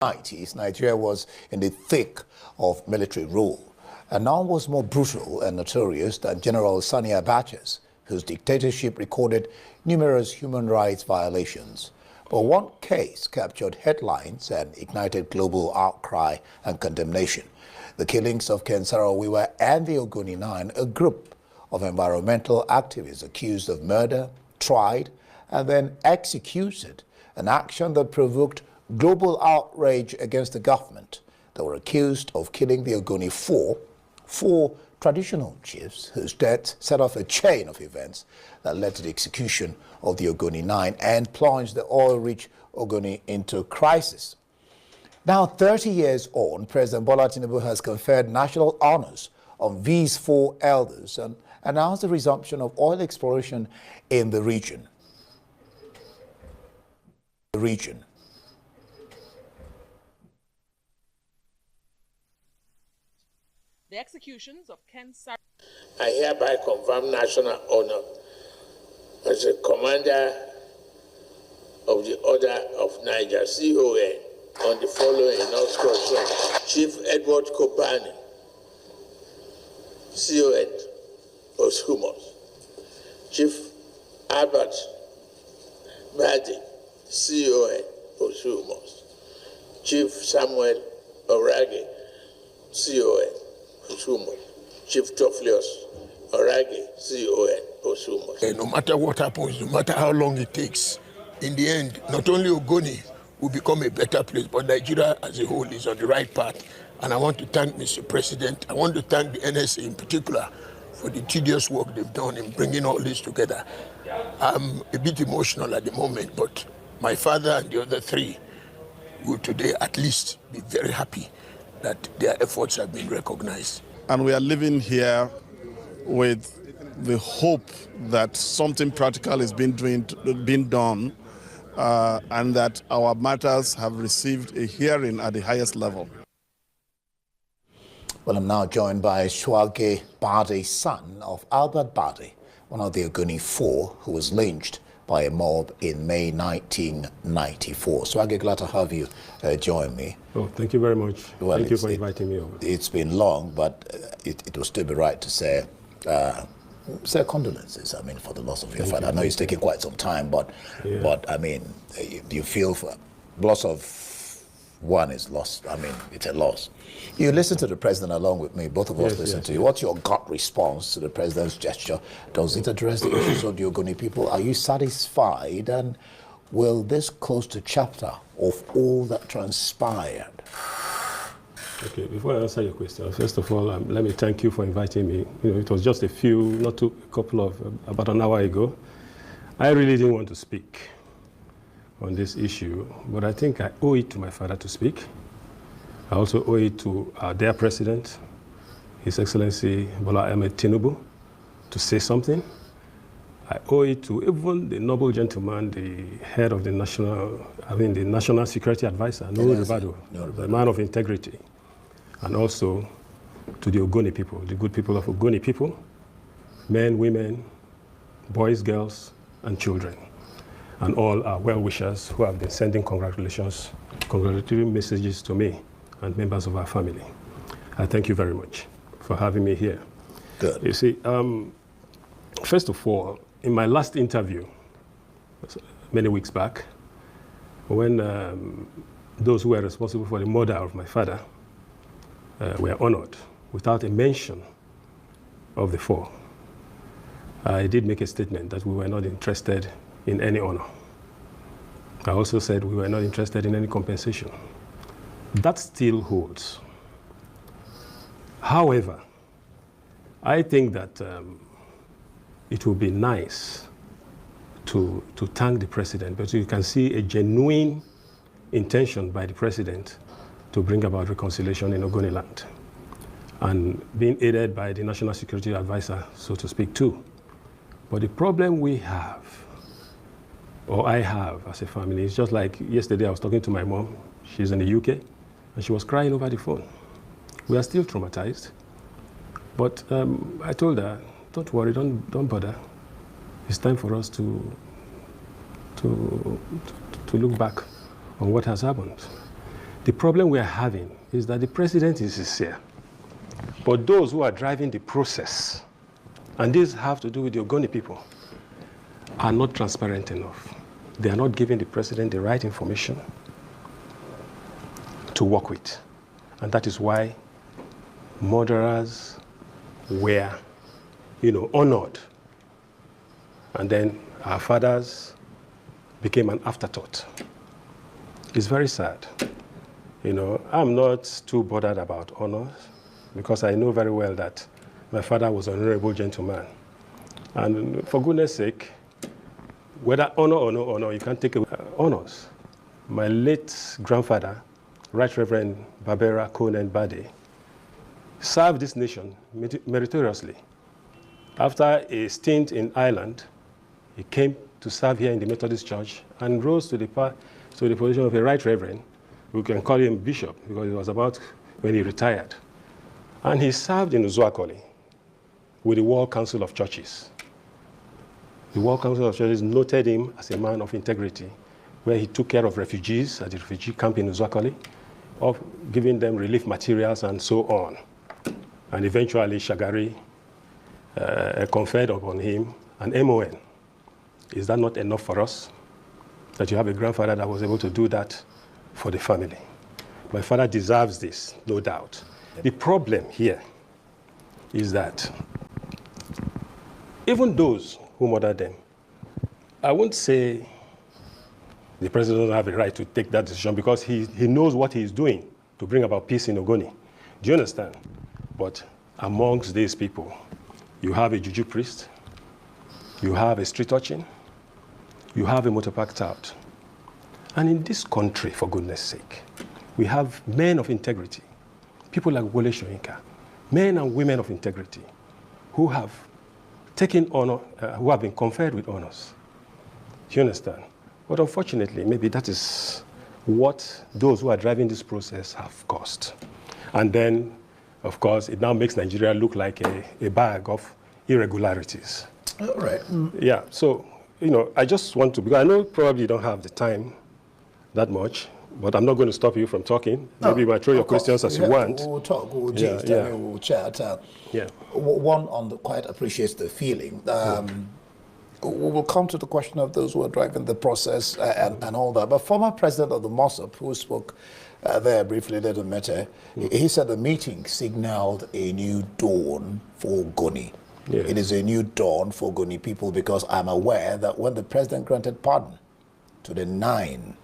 90s, Nigeria was in the thick of military rule, and none was more brutal and notorious than General Sani Abacha's, whose dictatorship recorded numerous human rights violations. But one case captured headlines and ignited global outcry and condemnation: the killings of Ken Saro-Wiwa and the Ogoni Nine, a group of environmental activists accused of murder, tried, and then executed, an action that provoked global outrage against the government. They were accused of killing the Ogoni four traditional chiefs whose deaths set off a chain of events that led to the execution of the Ogoni Nine and plunged the oil-rich Ogoni into crisis. Now, 30 years on, President Bola Tinubu has conferred national honors on these four elders and announced the resumption of oil exploration in the region. The executions of Ken Saro. I hereby confirm national honor as a commander of the Order of Niger, CON, on the following instructions: Chief Edward Kopani, CON, Oshumos; Chief Albert Badi, CON, Oshumos; Chief Samuel Orage, CON, Oshumos; Chief Toflios Orage, CON, Oshumos. No matter what happens, no matter how long it takes, in the end, not only Ogoni will become a better place, but Nigeria as a whole is on the right path. And I want to thank Mr. President. I want to thank the NSA in particular for the tedious work they've done in bringing all this together. I'm a bit emotional at the moment, but my father and the other three will today at least be very happy that their efforts have been recognized. And we are living here with the hope that something practical is being done and that our matters have received a hearing at the highest level. Well, I'm now joined by Swage Bade, son of Albert Bade, one of the Ogoni Four, who was lynched by a mob in May 1994. Swage, glad to have you join me. Oh, thank you very much. Well, thank you for inviting me over. It's been long, but it will still be right to say condolences, I mean, for the loss of your father. I know it's taking quite some time, but I mean, you feel for loss of one is lost. I mean, it's a loss. You listen to the president along with me. Both of us listen to you. What's your gut response to the president's gesture? Does it address the issues of the Ogoni people? Are you satisfied? And will this close the chapter of all that transpired? Okay, before I answer your question, first of all, let me thank you for inviting me. You know, it was just about an hour ago. I really didn't want to speak on this issue, but I think I owe it to my father to speak. I also owe it to our dear president, His Excellency Bola Ahmed Tinubu, to say something. I owe it to even the noble gentleman, the head of the National Security Advisor, Nuhu Ribadu, the man of integrity, and also to the Ogoni people, the good people of Ogoni people, men, women, boys, girls, and children, and all our well-wishers who have been sending congratulatory messages to me and members of our family. I thank you very much for having me here. Good. You see, first of all, in my last interview, many weeks back, when those who were responsible for the murder of my father were honored without a mention of the four, I did make a statement that we were not interested in any honor. I also said we were not interested in any compensation. That still holds. However, I think that it would be nice to thank the president, but you can see a genuine intention by the president to bring about reconciliation in Ogoni land, and being aided by the National Security Advisor, so to speak, too. But the problem we have, or I have as a family, is just like yesterday I was talking to my mom. She's in the UK, and she was crying over the phone. We are still traumatized, but I told her, don't worry, don't bother. It's time for us to look back on what has happened. The problem we are having is that the president is sincere, but those who are driving the process, and these have to do with the Ogoni people, are not transparent enough. They are not giving the president the right information to work with. And that is why murderers were, honored. And then our fathers became an afterthought. It's very sad. I'm not too bothered about honors because I know very well that my father was an honorable gentleman. And for goodness sake, whether honor or no honor, you can't take away honors. My late grandfather, Right Reverend Barbera Conan Bade, served this nation meritoriously. After a stint in Ireland, he came to serve here in the Methodist Church and rose to the position of a Right Reverend. We can call him Bishop because it was about when he retired. And he served in Uzuakoli with the World Council of Churches. The World Council of Churches noted him as a man of integrity, where he took care of refugees at the refugee camp in Uzuakoli, of giving them relief materials and so on. And eventually Shagari conferred upon him an MON. Is that not enough for us? That you have a grandfather that was able to do that for the family. My father deserves this, no doubt. The problem here is that even those who murdered them, I won't say the president doesn't have a right to take that decision because he knows what he is doing to bring about peace in Ogoni. Do you understand? But amongst these people, you have a juju priest, you have a street urchin, you have a motopark tout. And in this country, for goodness sake, we have men of integrity, people like Wole Soyinka, men and women of integrity who have taken honor, who have been conferred with honors. Do you understand? But unfortunately, maybe that is what those who are driving this process have caused. And then, of course, it now makes Nigeria look like a bag of irregularities. All right. Yeah, so, I just want to, because I know probably you don't have the time that much, but I'm not going to stop you from talking. Maybe you might throw your questions as you want. We'll talk, we'll we'll chat. Yeah. One quite appreciates the feeling. We will come to the question of those who are driving the process and all that. But former president of the MOSOP, who spoke there briefly, Ledo Mete, he said the meeting signaled a new dawn for Ogoni. Yeah. It is a new dawn for Ogoni people because I'm aware that when the president granted pardon to the 9,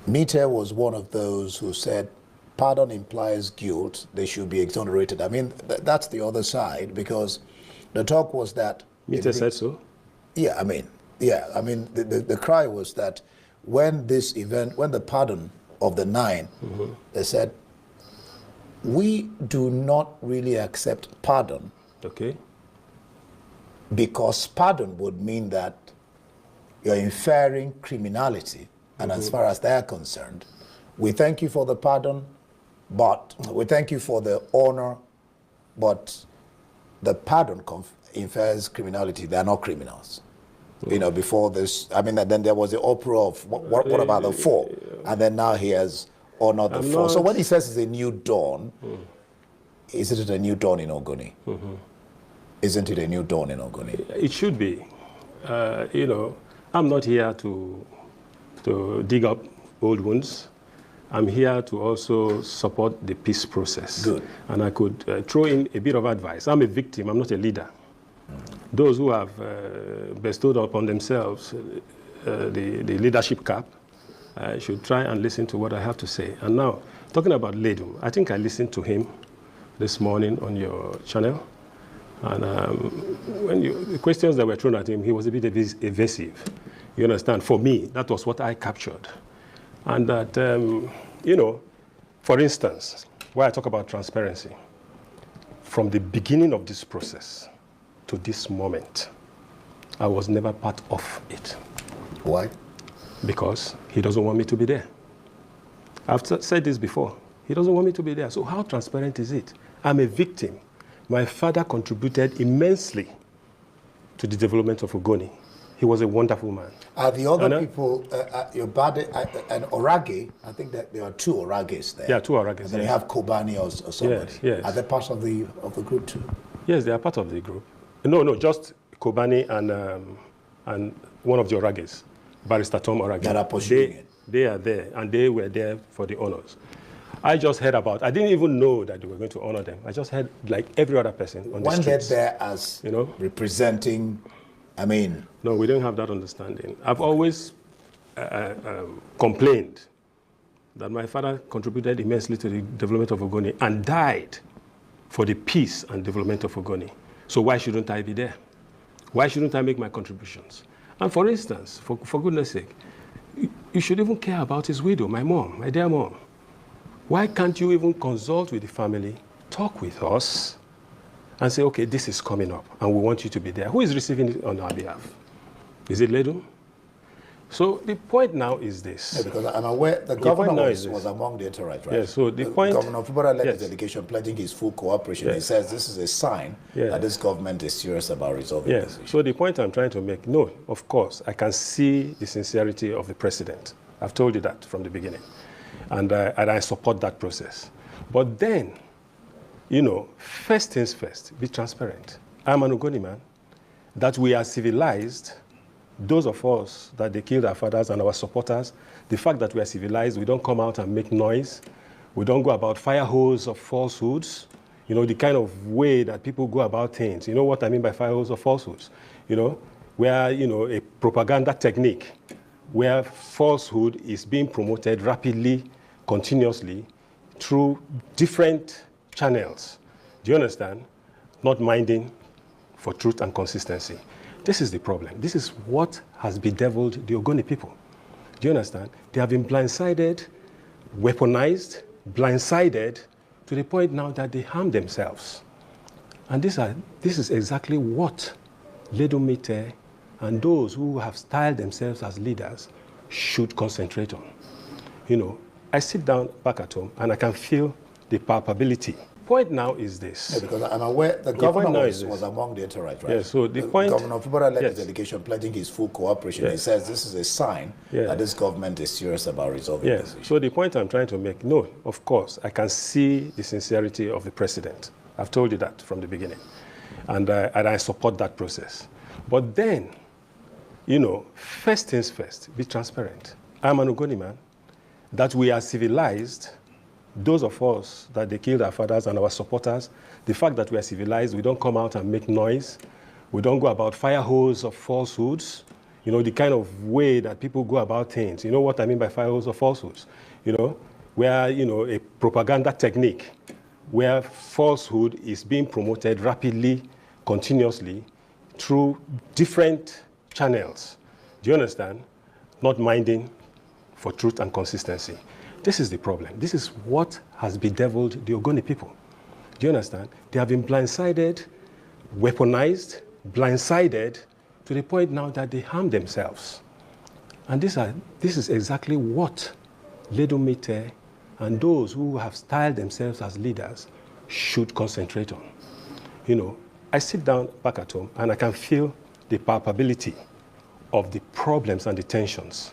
Mete was one of those who said pardon implies guilt, they should be exonerated. I mean, that's the other side because the talk was that Mete said so? Yeah, I mean, the cry was that when this event, when the pardon of the 9, they said, we do not really accept pardon. Okay. Because pardon would mean that you're inferring criminality. And as far as they're concerned, we thank you for the pardon, but we thank you for the honor, but the pardon infers criminality. They're not criminals. Before this, I mean, then there was the uproar of what about the 4? And then now he has honored the 4. So when he says it's a new dawn, isn't it a new dawn in Ogoni? Isn't it a new dawn in Ogoni? It should be. I'm not here to dig up old wounds. I'm here to also support the peace process. Good. And I could throw in a bit of advice. I'm a victim, I'm not a leader. Those who have bestowed upon themselves the leadership cap should try and listen to what I have to say. And now, talking about Ledum, I think I listened to him this morning on your channel. And the questions that were thrown at him, he was a bit evasive. You understand? For me, that was what I captured. And that, for instance, why I talk about transparency, from the beginning of this process to this moment, I was never part of it. Why? Because he doesn't want me to be there. I've said this before. He doesn't want me to be there. So how transparent is it? I'm a victim. My father contributed immensely to the development of Ogoni. He was a wonderful man. The other people, your body and Orage, I think that there are two Orages there. Yeah, two Orages. And then you have Kobani or somebody. Yes. Are they part of the group too? Yes, they are part of the group. No, just Kobani and one of the Orages, Barrister Tom Orage. That are pursuing it. They are there, and they were there for the honors. I just heard about. I didn't even know that they were going to honor them. I just heard, like every other person on the streets. When they're there as representing, I mean. No, we don't have that understanding. I've always complained that my father contributed immensely to the development of Ogoni and died for the peace and development of Ogoni. So why shouldn't I be there? Why shouldn't I make my contributions? And for instance, for goodness sake, you should even care about his widow, my mom, my dear mom. Why can't you even consult with the family, talk with us, and say, okay, this is coming up, and we want you to be there. Who is receiving it on our behalf? Is it Ledum? So the point now is this. Yeah, because I'm aware the governor was among the entourage, right? Yes, so the point... Governor Fubara led his delegation pledging his full cooperation. He says this is a sign that this government is serious about resolving this issue. So the point I'm trying to make, no, of course, I can see the sincerity of the president. I've told you that from the beginning. And I support that process. But then, first things first, be transparent. I'm an Ogoni man. That we are civilized, those of us that they killed our fathers and our supporters, the fact that we are civilized, we don't come out and make noise. We don't go about fire hose of falsehoods. The kind of way that people go about things. You know what I mean by fire hose of falsehoods? Where, a propaganda technique where falsehood is being promoted rapidly, continuously, through different channels. Do you understand? Not minding for truth and consistency. This is the problem. This is what has bedeviled the Ogoni people. Do you understand? They have been blindsided, weaponized, blindsided, to the point now that they harm themselves. And this is exactly what Ledum and those who have styled themselves as leaders should concentrate on. I sit down back at home and I can feel the palpability. Point now is this. Yeah, because I'm aware the governor was among the entourage, right? Yes, so the point... Governor Fubara led his delegation pledging his full cooperation. He says this is a sign that this government is serious about resolving this issue. So the point I'm trying to make, no, of course, I can see the sincerity of the president. I've told you that from the beginning. And I support that process. But then, first things first, be transparent. I'm an Ogoni man. That we are civilized, those of us that they killed our fathers and our supporters, the fact that we are civilized, we don't come out and make noise. We don't go about fire hose of falsehoods. The kind of way that people go about things. You know what I mean by fire hose of falsehoods? Where, a propaganda technique where falsehood is being promoted rapidly, continuously, through different channels. Do you understand? Not minding for truth and consistency. This is the problem. This is what has bedeviled the Ogoni people. Do you understand? They have been blindsided, weaponized, blindsided, to the point now that they harm themselves. And this is exactly what Ledum and those who have styled themselves as leaders should concentrate on. I sit down back at home and I can feel the palpability of the problems and the tensions.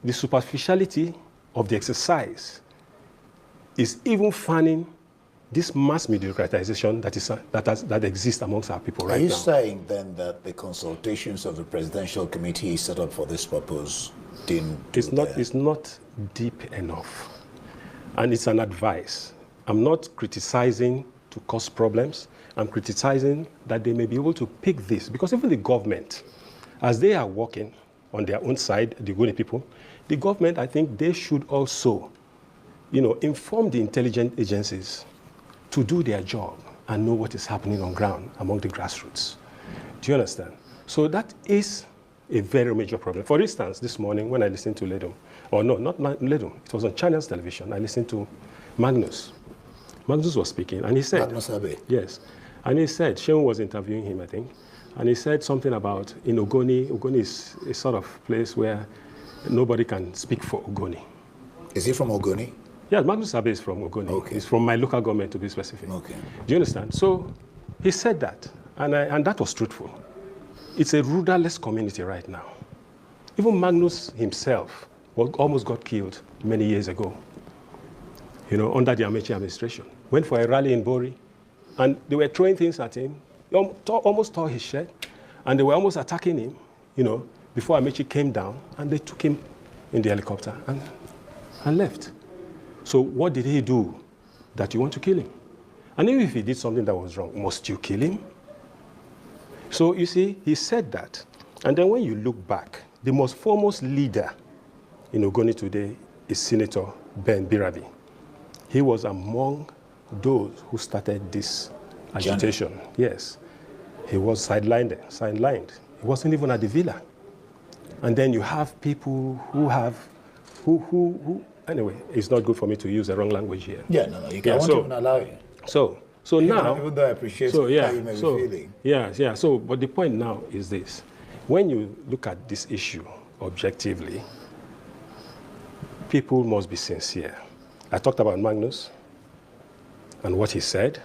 The superficiality of the exercise is even fanning this mass mediocratization that exists amongst our people right now. Are you saying then that the consultations of the presidential committee set up for this purpose didn't do that? It's not deep enough. And it's an advice. I'm not criticizing to cause problems. I'm criticizing that they may be able to pick this. Because even the government, as they are working on their own side, the Ogoni people, the government, I think they should also, inform the intelligence agencies to do their job and know what is happening on ground among the grassroots. Do you understand? So that is a very major problem. For instance, this morning when I listened to Ledum, or no, not Ledum, it was on Channels Television, I listened to Magnus. Magnus was speaking and he said... Magnus Abe. Yes. And he said, Shehu was interviewing him, I think, and he said something about in Ogoni is a sort of place where nobody can speak for Ogoni. Is he from Ogoni? Yeah, Magnus Abe is from Ogoni. Okay. He's from my local government, to be specific. Okay. Do you understand? So he said that, and that was truthful. It's a rudderless community right now. Even Magnus himself almost got killed many years ago, under the Amechi administration. Went for a rally in Bori, and they were throwing things at him. He almost tore his shirt, and they were almost attacking him, before Amechi came down, and they took him in the helicopter and left. So what did he do that you want to kill him? And even if he did something that was wrong, must you kill him? So you see, he said that. And then when you look back, the most foremost leader in Ogoni today is Senator Ben Birabi. He was among those who started this agitation. Yes. He was sidelined. He wasn't even at the villa. And then you have people who anyway, it's not good for me to use the wrong language here. Yeah, no, you can't even allow you. So now, even though I appreciate how you may be feeling. Yeah. So, but the point now is this: when you look at this issue objectively, people must be sincere. I talked about Magnus and what he said.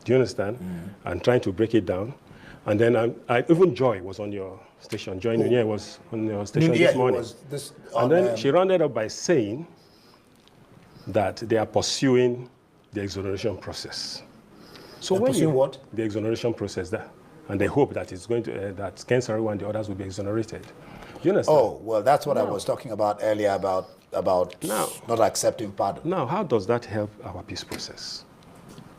Do you understand? And trying to break it down. And then even Joy was on your station. Joy Nunye was on your station this morning. And then she rounded up by saying that they are pursuing the exoneration process. So when what? The exoneration process there, and they hope that it's going to that Ken Saro and the others will be exonerated. You understand? Oh, well, that's what I was talking about earlier about not accepting pardon. Now, how does that help our peace process?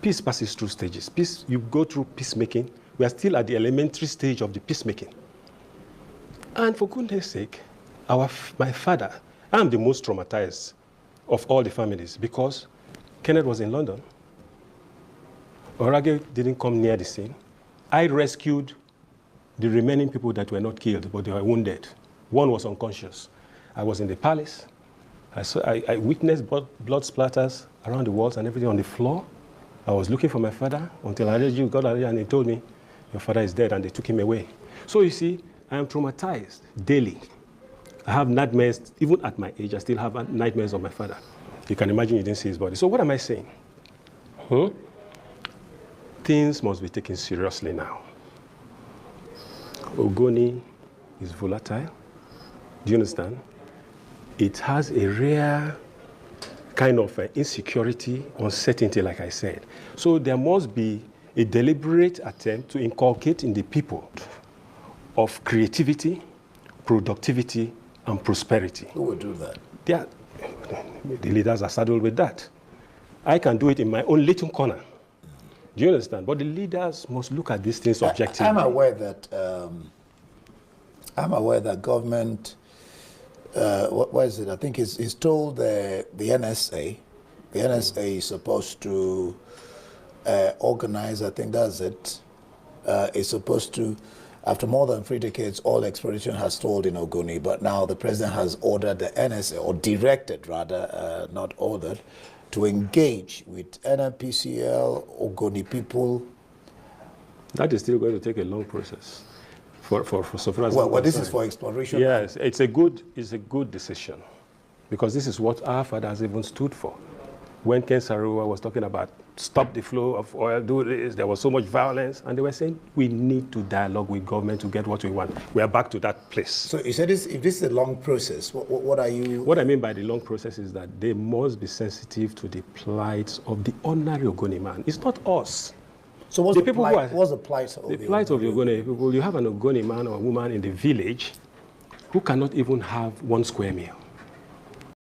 Peace passes through stages. Peace, you go through peacemaking. We are still at the elementary stage of the peacemaking. And for goodness sake, my father, I'm the most traumatized of all the families because Kenneth was in London. Orage didn't come near the scene. I rescued the remaining people that were not killed, but they were wounded. One was unconscious. I was in the palace. I witnessed blood splatters around the walls and everything on the floor. I was looking for my father until Adeju got there and he told me, your father is dead, and they took him away. So you see, I am traumatized daily. I have nightmares, even at my age, I still have nightmares of my father. You can imagine you didn't see his body. So what am I saying? Things must be taken seriously now. Ogoni is volatile. Do you understand? It has a rare kind of insecurity, uncertainty, like I said. So there must be a deliberate attempt to inculcate in the people of creativity, productivity, and prosperity. Who will do that? The leaders are saddled with that. I can do it in my own little corner. Do you understand? But the leaders must look at these things objectively. I'm aware that government, what is it? I think it's told the NSA. The NSA is supposed to organize, I think that's it, is supposed to, after more than 3 decades, all exploration has stalled in Ogoni, but now the president has ordered the NSA, or directed rather, not ordered, to engage with NNPCL, Ogoni people. That is still going to take a long process. For so far as well, this is for exploration. Yes, it's a good decision, because this is what our fathers even stood for. When Ken Saro was talking about stop the flow of oil, do this, there was so much violence, and they were saying we need to dialogue with government to get what we want. We are back to that place. So you said if this is a long process, what are you... What I mean by the long process is that they must be sensitive to the plight of the ordinary Ogoni man. It's not us. So what's the plight of the Ogoni people? You have an Ogoni man or woman in the village who cannot even have 1 square meal.